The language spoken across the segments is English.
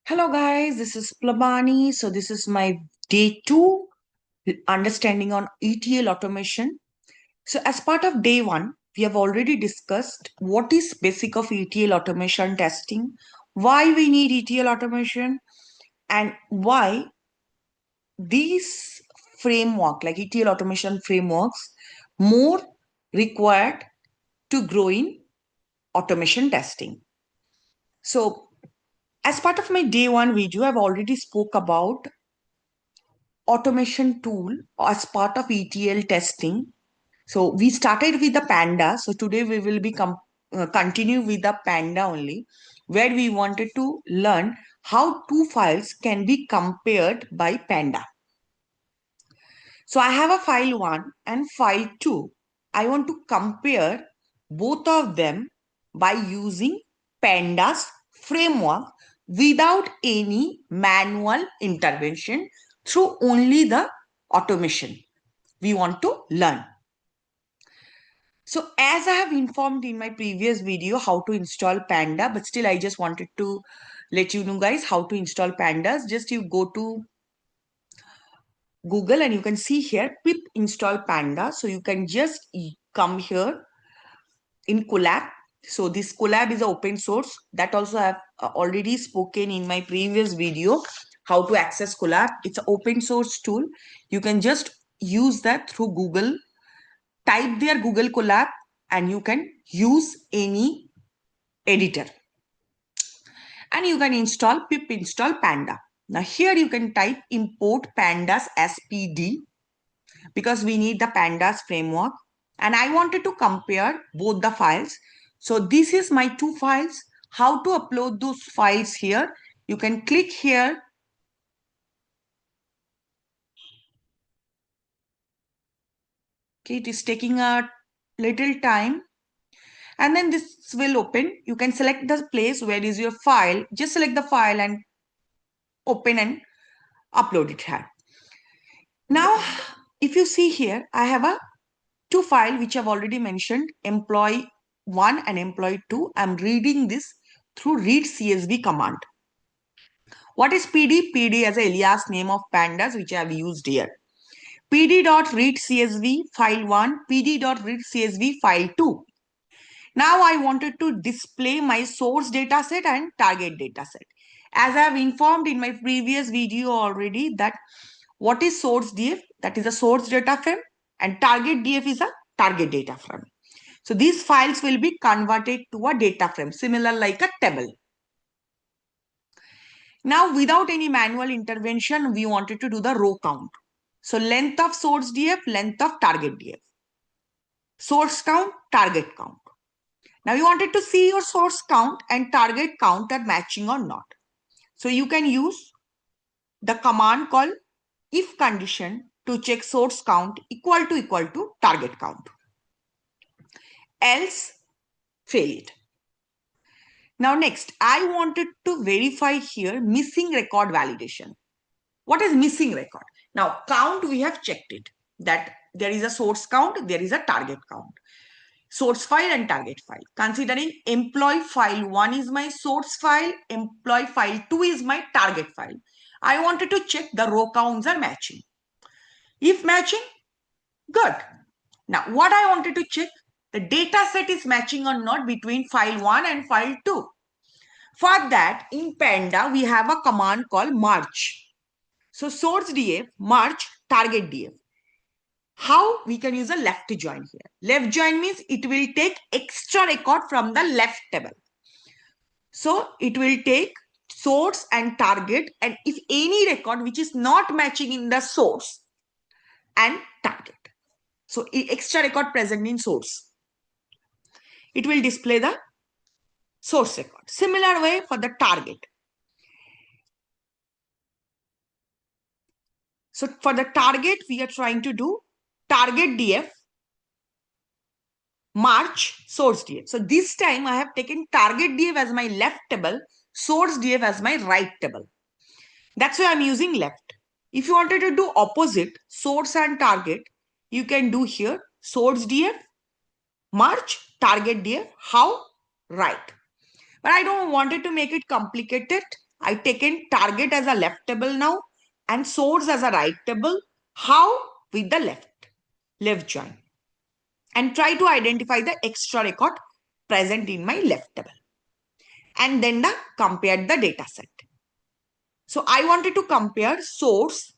Hello guys, this is Plabani. So this is my day 2 understanding on ETL automation. So as part of day 1, we have already discussed what is basic of ETL automation testing, why we need ETL automation, and why these framework like ETL automation frameworks more required to grow in automation testing. So as part of my day 1 video, I've already spoke about automation tool as part of ETL testing. So we started with the Panda. So today we will be continue with the Panda only, where we wanted to learn how two files can be compared by Panda. So I have a file 1 and file 2. I want to compare both of them by using Pandas framework without any manual intervention through only the automation we want to learn. So as I have informed in my previous video how to install Panda, but still I just wanted to let you know guys how to install Pandas. Just you go to Google and you can see here pip install Panda. So you can just come here in Colab. So this Colab is an open source that also I have already spoken in my previous video how to access Colab. It's an open source tool. You can just use that through Google. Type there Google Colab and you can use any editor. And you can install pip install Panda. Now here you can type import pandas spd because we need the pandas framework. And I wanted to compare both the files. So this is my two files. How to upload those files here? You can click here. Okay, it is taking a little time. And then this will open. You can select the place where is your file. Just select the file and open and upload it here. Now, if you see here, I have a two file which I've already mentioned, employee 1 and employee 2. I'm reading this through read CSV command. What is PD? PD as a alias name of pandas which I have used here. pd.read CSV file 1, pd.read CSV file 2. Now I wanted to display my source dataset and target dataset. As I have informed in my previous video already that what is source DF? That is a source data frame and target DF is a target data frame. So these files will be converted to a data frame, similar like a table. Now without any manual intervention, we wanted to do the row count. So length of source DF, length of target DF. Source count, target count. Now you wanted to see your source count and target count are matching or not. So you can use the command called if condition to check source count equal to target count. Else fail it. Now next, I wanted to verify here missing record validation. What is missing record? Now count we have checked it that there is a source count, there is a target count. Source file and target file. Considering employee file 1 is my source file, employee file 2 is my target file. I wanted to check the row counts are matching. If matching, good. Now what I wanted to check, the data set is matching or not between file 1 and file 2. For that, in Panda, we have a command called merge. So source DF, merge, target DF. How we can use a left join here. Left join means it will take extra record from the left table. So it will take source and target, and if any record which is not matching in the source and target. So extra record present in source. It will display the source record. Similar way for the target. So for the target, we are trying to do target DF, March, source DF. So this time I have taken target DF as my left table, source DF as my right table. That's why I'm using left. If you wanted to do opposite, source and target, you can do here source DF, March, target DF, how? Right. But I don't want it to make it complicated. I taken target as a left table now and source as a right table. How? With the left join. And try to identify the extra record present in my left table. And then compare the data set. So I wanted to compare source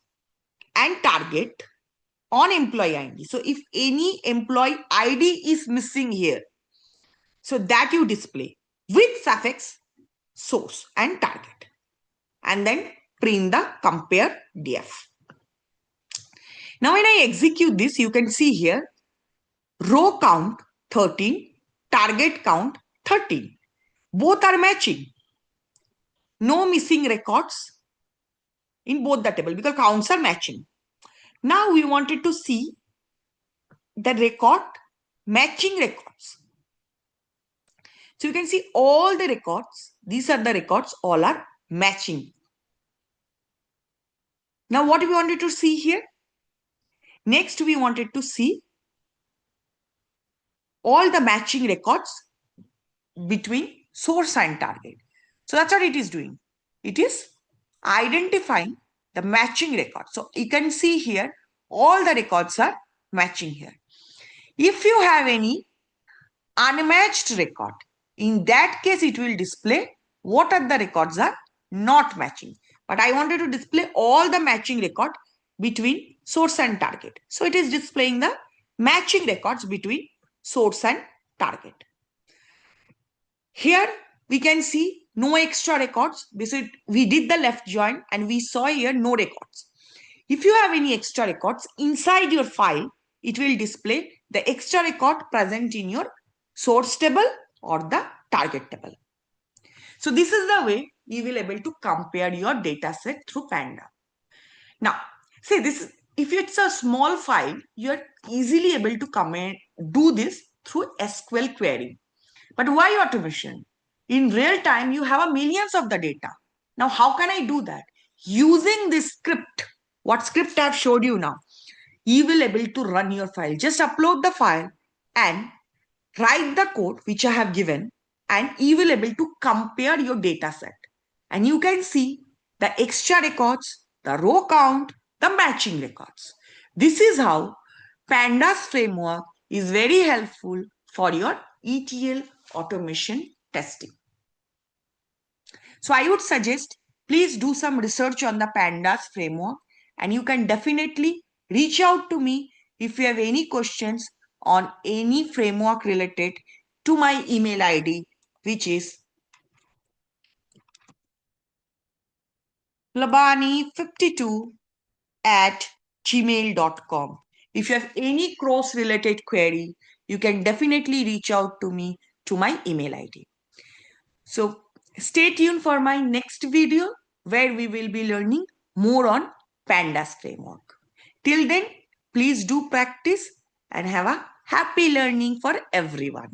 and target on employee ID. So if any employee ID is missing here, so that you display with suffix source and target. And then print the compare df. Now when I execute this, you can see here row count 13, target count 13. Both are matching. No missing records in both the table because counts are matching. Now we wanted to see the record matching records. So you can see all the records. These are the records, all are matching. Now what we wanted to see here? Next we wanted to see all the matching records between source and target. So that's what it is doing. It is identifying the matching records. So you can see here, all the records are matching here. If you have any unmatched record, in that case, it will display what are the records are not matching. But I wanted to display all the matching record between source and target. So it is displaying the matching records between source and target. Here we can see no extra records because we did the left join and we saw here no records. If you have any extra records inside your file, it will display the extra record present in your source table or the target table. So this is the way you will able to compare your data set through Panda. Now, say this, if it's a small file, you are easily able to do this through SQL query. But why automation? In real time, you have a millions of the data. Now, how can I do that? Using this script, what script I have showed you now, you will able to run your file. Just upload the file and write the code which I have given and you will able to compare your data set. And you can see the extra records, the row count, the matching records. This is how Pandas framework is very helpful for your ETL automation testing. So I would suggest please do some research on the Pandas framework and you can definitely reach out to me if you have any questions on any framework related to my email ID, which is labani52@gmail.com. If you have any cross related query, you can definitely reach out to me to my email ID. So stay tuned for my next video where we will be learning more on Pandas framework. Till then, please do practice and have a happy learning for everyone.